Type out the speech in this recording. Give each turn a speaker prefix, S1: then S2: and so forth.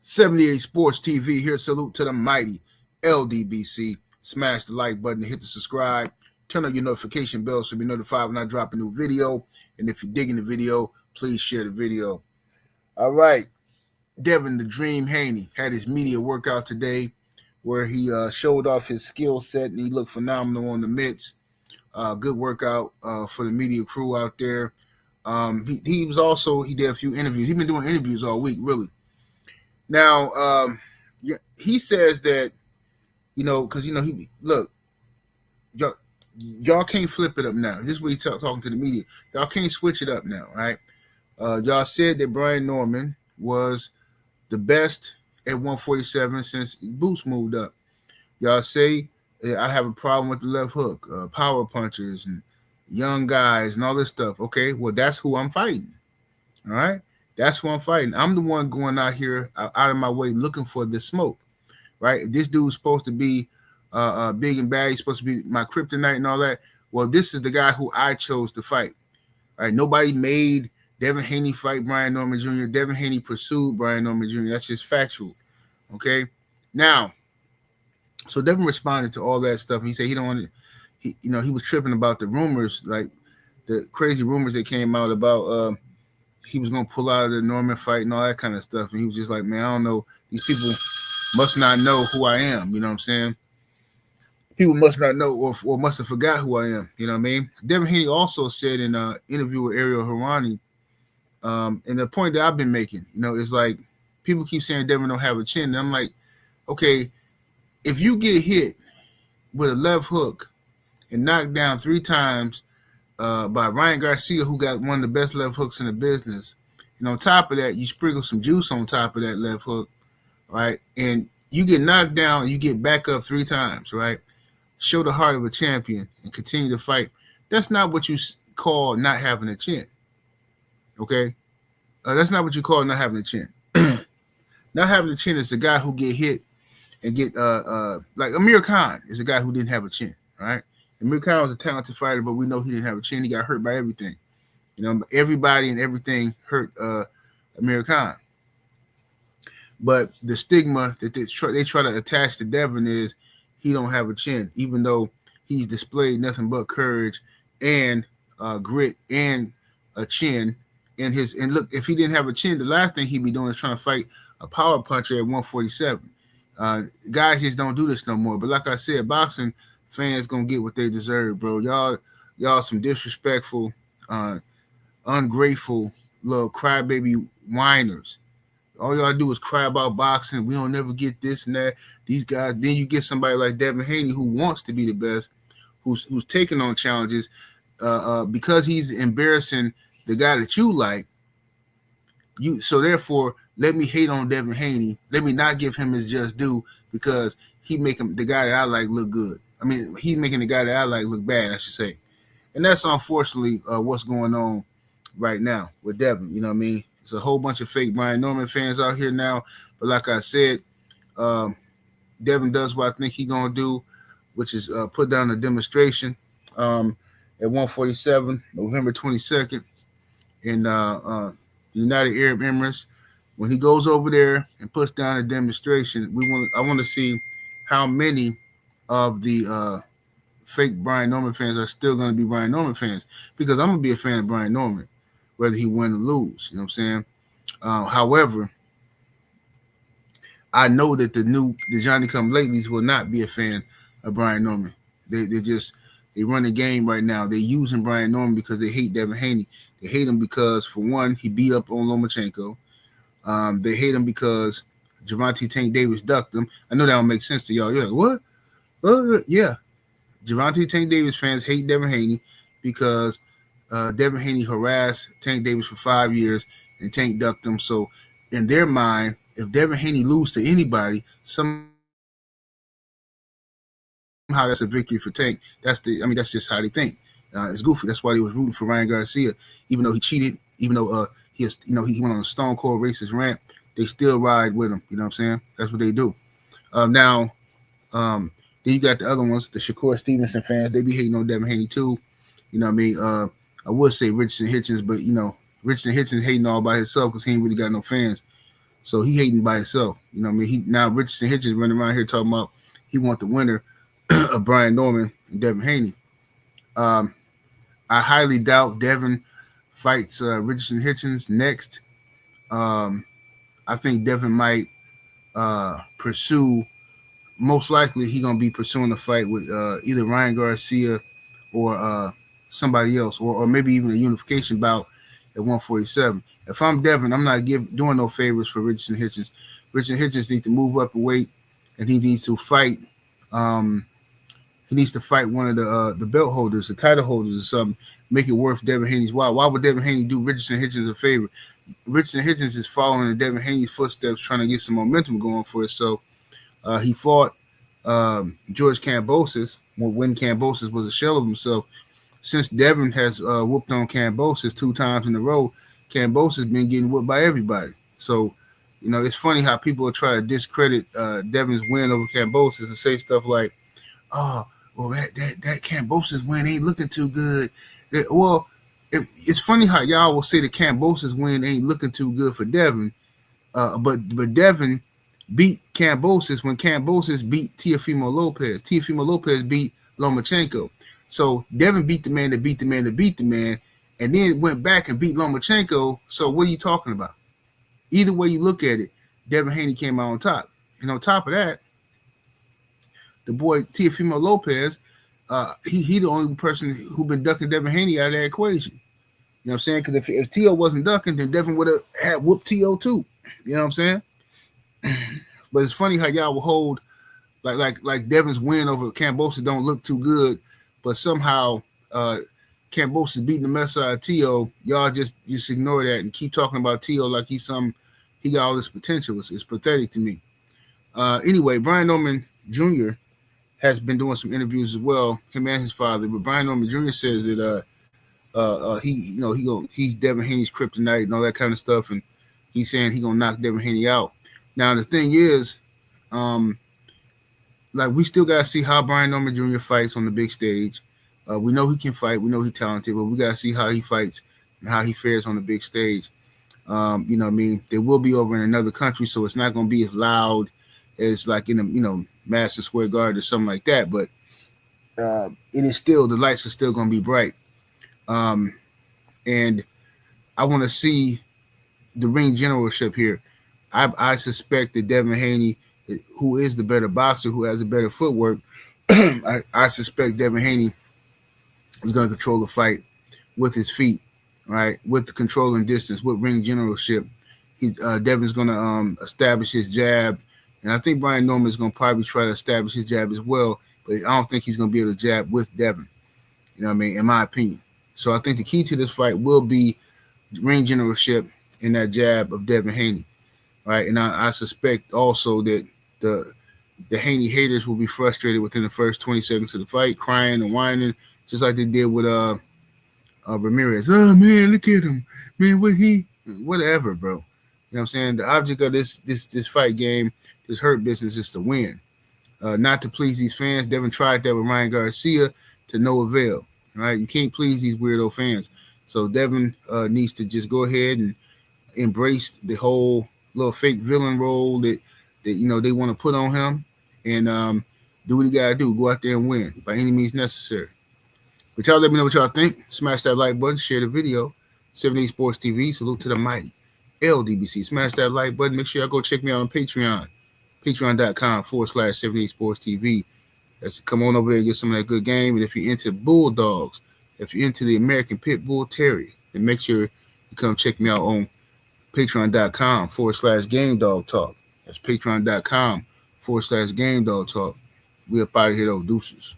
S1: 78 Sports TV here. Salute to the mighty ldbc. Smash the like button, hit the subscribe, turn on your notification bell so you'll be notified when I drop a new video. And if you're digging the video, please share the video. All right, Devin the Dream Haney had his media workout today where he showed off his skill set and he looked phenomenal on the mitts. Good workout for the media crew out there. He was also, he did a few interviews. He's been doing interviews all week, really. Now, yeah, he says that, because, he, look, y'all can't flip it up now. This is what he's talking to the media. Y'all can't switch it up now, right? Y'all said that Brian Norman was the best at 147 since Boots moved up. Y'all say I have a problem with the left hook, power punchers and young guys and all this stuff. Okay, well, that's who I'm fighting. All right? That's who I'm fighting. I'm the one going out here, out of my way, looking for the smoke, right? This dude's supposed to be big and bad. He's supposed to be my kryptonite and all that. Well, this is the guy who I chose to fight. Right? Nobody made Devin Haney fight Brian Norman Jr. Devin Haney pursued Brian Norman Jr. That's just factual. Okay? Now, so Devin responded to all that stuff. He said he don't want to, he was tripping about the rumors, like the crazy rumors that came out about he was going to pull out of the Norman fight and all that kind of stuff. And he was just like, man, I don't know. These people must not know who I am. You know what I'm saying? People must not know or must have forgot who I am. You know what I mean? Devin Haney also said in an interview with Ariel Harani, and the point that I've been making, is like people keep saying Devin don't have a chin. And I'm like, okay, if you get hit with a left hook and knocked down 3 times by Ryan Garcia, who got one of the best left hooks in the business, and on top of that, you sprinkle some juice on top of that left hook, right? And you get knocked down and you get back up 3 times, right? Show the heart of a champion and continue to fight. That's not what you call not having a chin, okay? That's not what you call not having a chin. Not having a chin is the guy who get hit and get like Amir Khan is a guy who didn't have a chin, right? Amir Khan was a talented fighter, but we know he didn't have a chin. He got hurt by everything. Everybody and everything hurt Amir Khan. But the stigma that they try to attach to Devin is he don't have a chin, even though he's displayed nothing but courage and grit and a chin. And look, if he didn't have a chin, the last thing he'd be doing is trying to fight a power puncher at 147. Guys just don't do this no more. But like I said, boxing fans gonna get what they deserve, bro. Y'all some disrespectful, ungrateful little crybaby whiners. All y'all do is cry about boxing. We don't never get this and that. These guys. Then you get somebody like Devin Haney who wants to be the best, who's taking on challenges, because he's embarrassing the guy that you like. So therefore, let me hate on Devin Haney. Let me not give him his just due because he making the guy that I like look good. I mean, he's making the guy that I like look bad, I should say. And that's unfortunately what's going on right now with Devin. You know what I mean? It's a whole bunch of fake Brian Norman fans out here now. But like I said, Devin does what I think he's going to do, which is put down a demonstration at 147, November 22nd in the United Arab Emirates. When he goes over there and puts down a demonstration, I want to see how many of the fake Brian Norman fans are still going to be Brian Norman fans, because I'm going to be a fan of Brian Norman, whether he win or lose. You know what I'm saying? However, I know that the Johnny Come Latelys will not be a fan of Brian Norman. They run the game right now. They're using Brian Norman because they hate Devin Haney. They hate him because, for one, he beat up on Lomachenko. They hate him because Gervonta Tank Davis ducked him. I know that don't make sense to y'all. You're like, what? Yeah. Gervonta Tank Davis fans hate Devin Haney because Devin Haney harassed Tank Davis for 5 years and Tank ducked him. So in their mind, if Devin Haney loses to anybody, somehow that's a victory for Tank. That's just how they think. It's goofy. That's why they was rooting for Ryan Garcia, even though he cheated, even though he went on a stone cold racist rant. They still ride with him. You know what I'm saying? That's what they do. Now, then you got the other ones, the Shakur Stevenson fans. They be hating on Devin Haney too. You know what I mean? I would say Richardson Hitchens, but Richardson Hitchens hating all by himself because he ain't really got no fans. So he hating by himself. You know what I mean? He now Richardson Hitchens running around here talking about he want the winner of Brian Norman and Devin Haney. I highly doubt Devin fights Richardson Hitchens next. Um, I think Devin might pursue. Most likely, he gonna be pursuing a fight with either Ryan Garcia or somebody else, or maybe even a unification bout at 147. If I'm Devin, I'm not doing no favors for Richardson Hitchens. Richardson Hitchens needs to move up in weight, and he needs to fight. Um, he needs to fight one of the belt holders, the title holders, or something. Make it worth Devin Haney's while. Why would Devin Haney do Richardson Hitchens a favor? Richardson Hitchens is following in Devin Haney's footsteps, trying to get some momentum going for himself. He fought George Kambosos when Kambosos was a shell of himself. Since Devin has whooped on Kambosos 2 times in a row, Kambosos has been getting whooped by everybody. So, you know, it's funny how people try to discredit Devin's win over Kambosos and say stuff like, "Oh, well, that Kambosos win ain't looking too good." It's funny how y'all will say the Kambosos win ain't looking too good for Devin, but Devin beat Kambosos when Kambosos beat Teofimo Lopez. Teofimo Lopez beat Lomachenko. So Devin beat the man that beat the man that beat the man, and then went back and beat Lomachenko. So what are you talking about? Either way you look at it, Devin Haney came out on top. And on top of that, the boy Teofimo Lopez, he the only person who been ducking Devin Haney out of that equation. You know what I'm saying? Because if Teo wasn't ducking, then Devin would have had whooped Teo too. You know what I'm saying? But it's funny how y'all will hold like Devin's win over Kambosos don't look too good, but somehow Kambosos beating the mess out of Teo. Y'all just ignore that and keep talking about Teo like he got all this potential. It's pathetic to me. Anyway, Brian Norman Jr. has been doing some interviews as well, him and his father. But Brian Norman Jr. says that he's Devin Haney's kryptonite and all that kind of stuff, and he's saying he's gonna knock Devin Haney out. Now the thing is, we still gotta see how Brian Norman Jr. fights on the big stage. We know he can fight, we know he's talented, but we gotta see how he fights and how he fares on the big stage. You know what I mean? They will be over in another country, so it's not gonna be as loud as like in a Madison Square Garden or something like that. But it is still, the lights are still gonna be bright. And I want to see the ring generalship here. I suspect that Devin Haney, who is the better boxer, who has a better footwork, I suspect Devin Haney is going to control the fight with his feet, right? With the control and distance, with ring generalship. Devin's going to establish his jab, and I think Brian Norman is going to probably try to establish his jab as well, but I don't think he's going to be able to jab with Devin, you know what I mean, in my opinion. So I think the key to this fight will be ring generalship and that jab of Devin Haney, right? And I suspect also that the Haney haters will be frustrated within the first 20 seconds of the fight, crying and whining, just like they did with Ramirez. Oh man, look at him, man. Whatever, bro. You know what I'm saying? The object of this fight game, this hurt business, is to win, not to please these fans. Devin tried that with Ryan Garcia to no avail. Right, you can't please these weirdo fans. So Devin needs to just go ahead and embrace the whole little fake villain role that they want to put on him, and do what he gotta do. Go out there and win by any means necessary. But y'all let me know what y'all think. Smash that like button, share the video. 78 Sports TV. Salute to the mighty ldbc. Smash that like button. Make sure y'all go check me out on Patreon. Patreon.com/78 Sports TV. Come on over there and get some of that good game. And if you're into bulldogs, if you're into the American Pit Bull Terrier, then make sure you come check me out on Patreon.com/Game Dog Talk. That's Patreon.com/Game Dog Talk. We up out of here, though. Deuces.